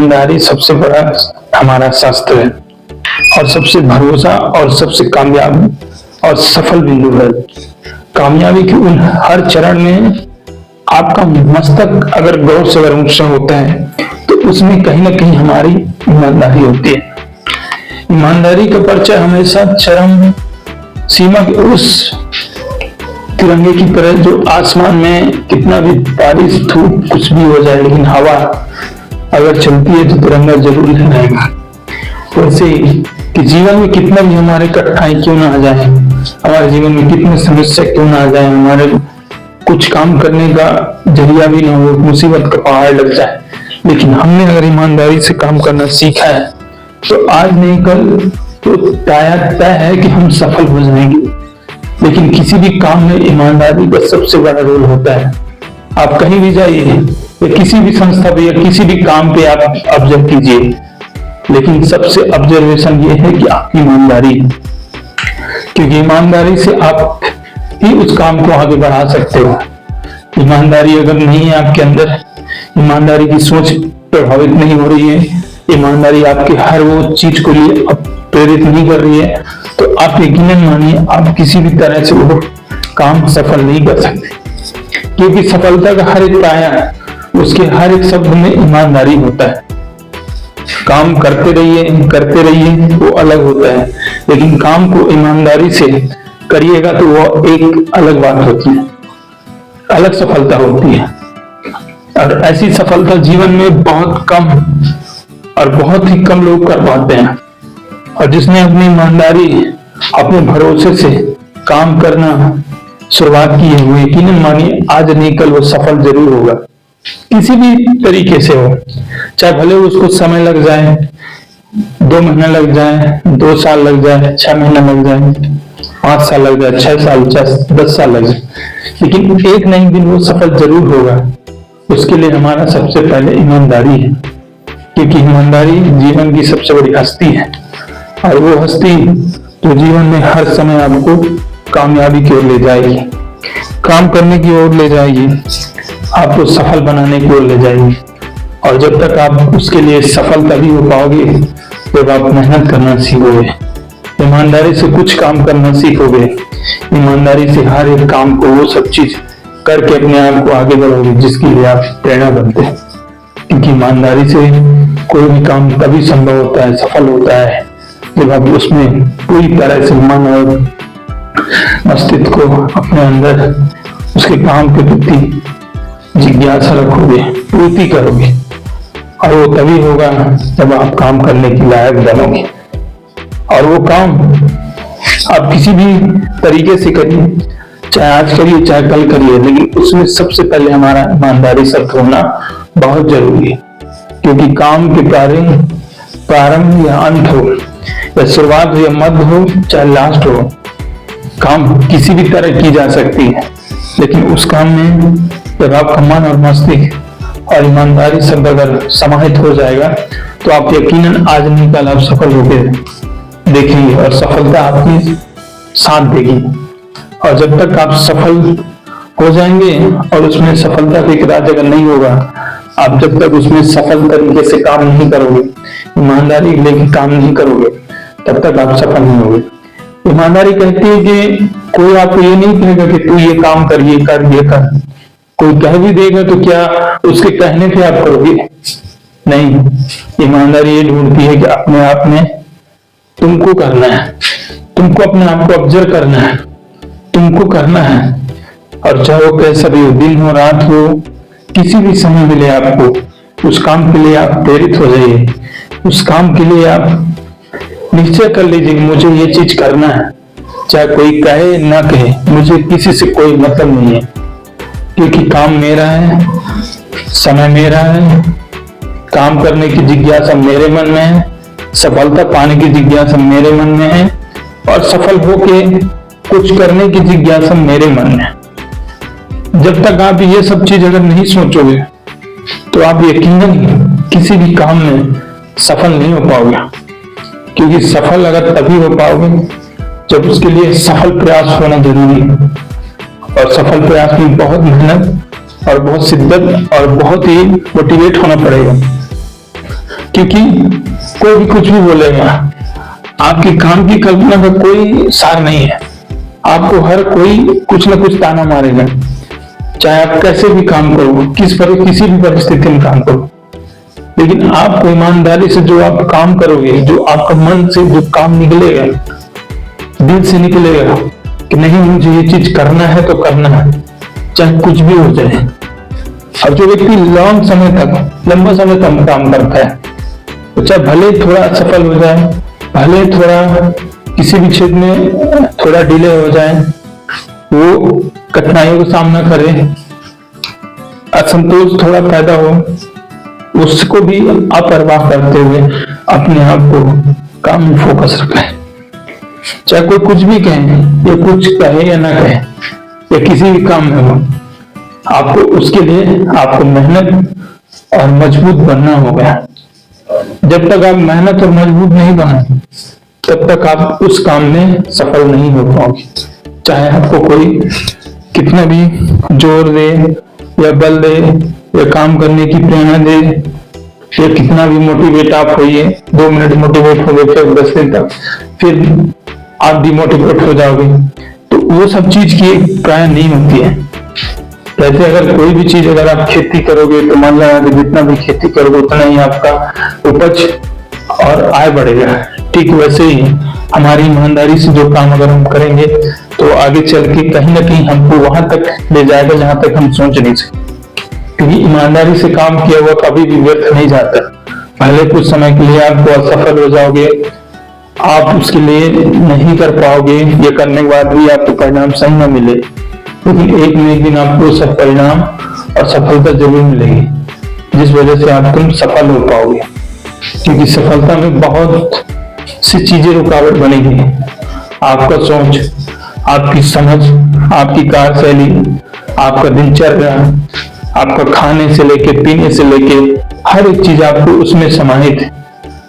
ईमानदारी सबसे बड़ा हमारा शास्त्र है और सबसे भरोसा और सबसे कामयाब और सफल बिंदु है। कामयाबी के उन हर चरण में आपका मस्तक अगर गौरव से अगर ऊंचा होता है तो उसमें कहीं ना कहीं हमारी ईमानदारी होती है। ईमानदारी का परिचय हमेशा चरम सीमा के उस तिरंगे की तरह जो आसमान में कितना भी बारिश धूप कुछ भी हो जाए लेकिन हवा अगर चलती है तो तिरंगा जरूर लहराएगा। वैसे ही कि जीवन में कितना भी हमारे कठिनाई क्यों ना आ जाए, हमारे जीवन में कितनी समस्या क्यों ना आ जाए, हमारे कुछ काम करने का जरिया भी ना हो, मुसीबत का पहाड़ लग जाए, लेकिन हमने अगर ईमानदारी से काम करना सीखा है तो आज नहीं कल तो तय है कि हम सफल हो जाएंगे। लेकिन किसी भी काम में ईमानदारी का सबसे बड़ा रोल होता है। आप कहीं भी जाइए या किसी भी संस्था पे या किसी भी काम पे आप ऑब्जर्व कीजिए, लेकिन सबसे ऑब्जर्वेशन ये है कि आपकी ईमानदारी, क्योंकि ईमानदारी से आप ही उस काम को आगे बढ़ा सकते हो। ईमानदारी अगर नहीं है आपके अंदर, ईमानदारी की सोच प्रभावित नहीं हो रही है, ईमानदारी आपके हर वो चीज को लिए प्रेरित नहीं कर रही है, तो आप यकीनन मानिए आप किसी भी तरह से वो काम सफल नहीं कर सकते। क्योंकि सफलता का हर एक पाया उसके हर एक शब्द में ईमानदारी होता है। काम करते रहिए वो अलग होता है, लेकिन काम को ईमानदारी से करिएगा तो वो एक अलग बात होती है, अलग सफलता होती है। और ऐसी सफलता जीवन में बहुत कम और बहुत ही कम लोग कर पाते हैं। और जिसने अपनी ईमानदारी अपने भरोसे से काम करना शुरुआत की है वो यकीनन मानिए आज नहीं कल वो सफल जरूर होगा, किसी भी तरीके से हो। चाहे भले उसको समय लग जाए, 2 महीने लग जाए, 2 साल लग जाए, 6 महीने लग जाए, 5 साल लग जाए, 6 साल 10 साल लग जाए, लेकिन एक नहीं दिन वो सफल जरूर होगा। उसके लिए हमारा सबसे पहले ईमानदारी है, क्योंकि ईमानदारी जीवन की सबसे बड़ी हस्ती है और वो हस्ती जो जीवन में हर समय आपको कामयाबी की ओर ले जाएगी, काम करने की ओर ले जाएगी, आपको सफल बनाने की ओर ले जाएगी। और जब तक आप उसके लिए सफल तभी हो पाओगे जब आप मेहनत करना सीखोगे, ईमानदारी से कुछ काम करना सीखोगे, ईमानदारी से हर एक काम को वो सब चीज करके अपने आप को आगे बढ़ोगे जिसके लिए आप प्रेरणा बनते हैं। क्योंकि ईमानदारी से कोई भी काम तभी संभव होता है, सफल होता है, जब आप उसमें पूरी तरह से मन और मस्तिष्क को अपने अंदर उसके काम के प्रति जिज्ञासा रखोगे, पूर्ति करोगे। और वो तभी होगा जब आप काम करने की लायक बनोगे। और वो काम आप किसी भी तरीके से करिए, चाहे आज करिए चाहे कल करिए, लेकिन उसमें सबसे पहले हमारा ईमानदारी शब्द होना बहुत जरूरी है। क्योंकि काम के प्रारंभ या अंत हो, या शुरुआत हो या मध्य हो, चाहे लास्ट हो, काम किसी भी तरह की जा सकती है, लेकिन उस काम में जब आपका मन और मस्तिष्क और ईमानदारी शब्द अगर समाहित हो जाएगा तो आप यकीनन आज नहीं कल आप सफल होकर देखेंगे और सफलता आपकी साथ देगी। और जब तक आप सफल हो जाएंगे और उसमें सफलता का एक राज अगर नहीं होगा, आप जब तक उसमें सफल तरीके से काम नहीं करोगे, ईमानदारी लेके काम नहीं करोगे, तब तक आप सफल नहीं होगे। ईमानदारी कहती है कि कोई आपको ये नहीं कहेगा कि तू ये काम कर, ये कर, ये कर। कोई कह भी देगा तो क्या उसके कहने पे आप करोगे? नहीं, ईमानदारी ये ढूंढती है कि अपने आप में तुमको करना है, तुमको अपने आप को ऑब्जर्व करना है, तुमको करना है। और चाहे वो कैसा भी हो, दिन हो रात हो, किसी भी समय मिले आपको, उस काम के लिए आप प्रेरित हो जाइए, उस काम के लिए आप निश्चय कर लीजिए कि मुझे ये चीज करना है। चाहे कोई कहे ना कहे, मुझे किसी से कोई मतलब नहीं है, क्योंकि काम मेरा है, समय मेरा है, काम करने की जिज्ञासा मेरे मन में है, सफलता पाने की जिज्ञासा मेरे मन में है, और सफल होके कुछ करने की जिज्ञासा मेरे मन में है। जब तक आप ये सब चीज अगर नहीं सोचोगे तो आप यकीनन किसी भी काम में सफल नहीं हो पाओगे। क्योंकि सफल अगर तभी हो पाओगे जब उसके लिए सफल प्रयास होना जरूरी है। और सफल प्रयास में बहुत मेहनत और बहुत शिद्दत और बहुत ही मोटिवेट होना पड़ेगा। क्योंकि कोई भी कुछ भी बोलेगा, आपके काम की कल्पना का कोई सार नहीं है। आपको हर कोई कुछ ना कुछ ताना मारेगा, चाहे आप कैसे भी काम करो, किसी भी परिस्थिति में काम करो। लेकिन आप ईमानदारी से जो आप काम करोगे, जो आपका मन से जो काम निकलेगा, दिल से निकलेगा कि नहीं मुझे ये चीज करना है तो करना है, चाहे कुछ भी हो जाए। और जो व्यक्ति लंबा समय तक काम करता है, तो चाहे भले थोड़ा असफल हो जाए, भले थोड़ा किसी भी क्षेत्र में थोड़ा डिले हो जाए, वो कठिनाइयों का सामना करे, असंतोष थोड़ा पैदा हो, उसको भी अपरवाह करते हुए अपने आप को काम में फोकस रखें। चाहे कोई कुछ भी कहे, या कुछ कहे या ना कहे, या किसी भी काम में हो, आपको उसके लिए आपको मेहनत और मजबूत बनना होगा। जब तक आप मेहनत और मजबूत नहीं बने, तब तक आप उस काम में सफल नहीं हो पाओगे। चाहे आपको कोई कितना भी जोर दे या बल दे या काम करने की प्रेरणा दे, या कितना भी मोटिवेट आप होइए, 2 मिनट मोटिवेट हो गए, फिर 10 दिन तक फिर आप डिमोटिवेट हो जाओगे, तो वो सब चीज की प्राय नहीं होती है। जैसे अगर कोई भी चीज अगर आप खेती करोगे, तो मान लो जितना भी खेती करोगे उतना ही आपका उपज और आय बढ़ेगा। ठीक वैसे ही हमारी ईमानदारी से जो काम अगर हम करेंगे, तो आगे चल के कहीं ना कहीं हमको वहां तक ले जाएगा जहां तक हम सोच नहीं सकते। क्योंकि ईमानदारी से काम किया हुआ कभी भी व्यर्थ नहीं जाता। पहले कुछ समय के लिए आपको असफल हो जाओगे, आप उसके लिए नहीं कर पाओगे, ये करने के बाद भी आपको परिणाम सही न मिले, लेकिन एक न एक दिन आपको सब परिणाम और सफलता जरूर मिलेगी, जिस वजह से आप तुम सफल हो पाओगे। क्योंकि सफलता में बहुत सी चीजें रुकावट बनेगी। आपका सोच, आपकी समझ, आपकी कार्यशैली, आपका दिनचर्या, आपका खाने से लेके पीने से लेके हर एक चीज आपको उसमें समाहित है।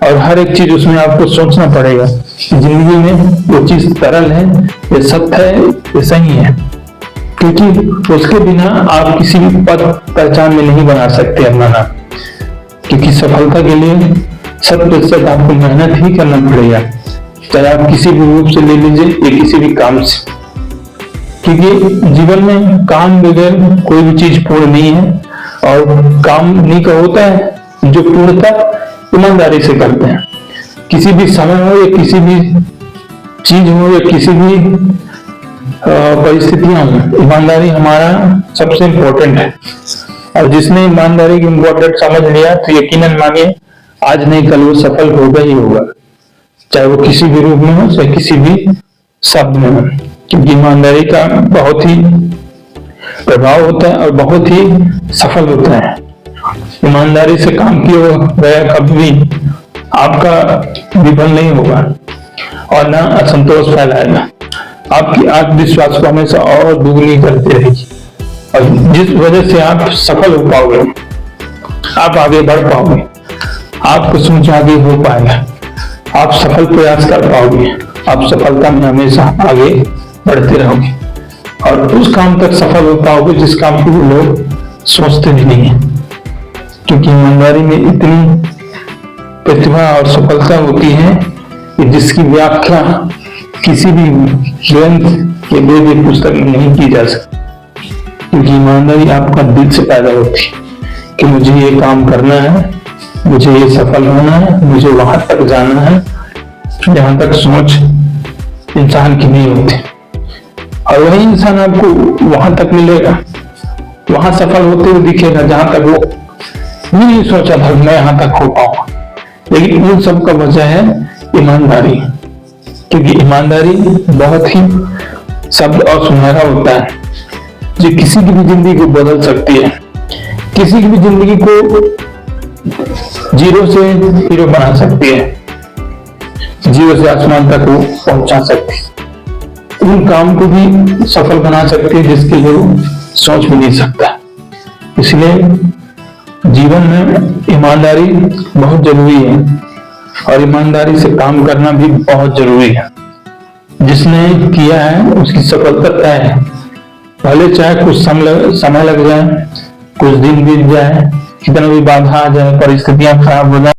और हर एक चीज उसमें आपको सोचना पड़ेगा कि जिंदगी में वो चीज तरल है, ये सत्य है, ये सही है। क्योंकि उसके बिना आप किसी भी पद पहचान में नहीं बना सकते अपना नाम। क्योंकि सफलता के लिए 100% आपको मेहनत ही करना पड़ेगा, चाहे आप किसी भी रूप से ले लीजिए या किसी भी काम से। क्योंकि जीवन में काम बगैर कोई भी चीज पूर्ण नहीं है, और काम नहीं का होता है जो पूर्णता ईमानदारी से करते हैं। किसी भी समय हो या किसी भी चीज हो या किसी भी परिस्थितियां हो, ईमानदारी हमारा सबसे इम्पोर्टेंट है। और जिसने ईमानदारी की इम्पोर्टेंट समझ लिया, तो यकीनन मानिए आज नहीं कल वो सफल होगा ही होगा, चाहे वो किसी भी रूप में हो, चाहे किसी भी शब्द में हो। क्योंकि ईमानदारी का बहुत ही प्रभाव होता है और बहुत ही सफल होता है। ईमानदारी से काम किया गया कभी भी आपका विफल नहीं होगा और ना असंतोष फैलाएगा। आपकी आत्मविश्वास को हमेशा और दुगनी करती रहेगी, और जिस वजह से आप सफल हो पाओगे, आप आगे बढ़ पाओगे, आपको सोच आगे हो पाएगा, आप सफल प्रयास कर पाओगे, आप सफलता में हमेशा आगे बढ़ते रहोगे और उस काम तक सफल हो पाओगे जिस काम को लोग सोचते भी नहीं है। क्योंकि ईमानदारी में इतनी प्रतिभा और सफलता होती है कि जिसकी व्याख्या किसी भी ग्रंथ या वेद पुस्तक में नहीं की जा सकती। क्योंकि ईमानदारी आपका दिल से पैदा होती है कि मुझे ये काम करना है, मुझे ये सफल होना है, मुझे वहां तक जाना है जहां तक सोच इंसान की नहीं होती। और वही इंसान आपको वहां तक मिलेगा, वहां सफल होते हुए दिखेगा जहां तक वो नहीं सोचा था मैं यहां तक हो पाऊंगा। लेकिन उन सब का वजह है ईमानदारी। क्योंकि ईमानदारी बहुत ही शब्द और सुनहरा होता है, जो किसी की भी जिंदगी को बदल सकती है, किसी की भी जिंदगी को जीरो से हीरो बना सकती है, जीरो से आसमान तक वो पहुंचा सकती है, उन काम को भी सफल बना सकती है जिसके लिए वो सोच भी नहीं सकता। इसलिए जीवन में ईमानदारी बहुत जरूरी है और ईमानदारी से काम करना भी बहुत जरूरी है। जिसने किया है उसकी सफलता तय है, भले चाहे कुछ समय लग जाए, कुछ दिन बीत जाए, कितना भी बाधा आ जाए, परिस्थितियां खराब हो जाए।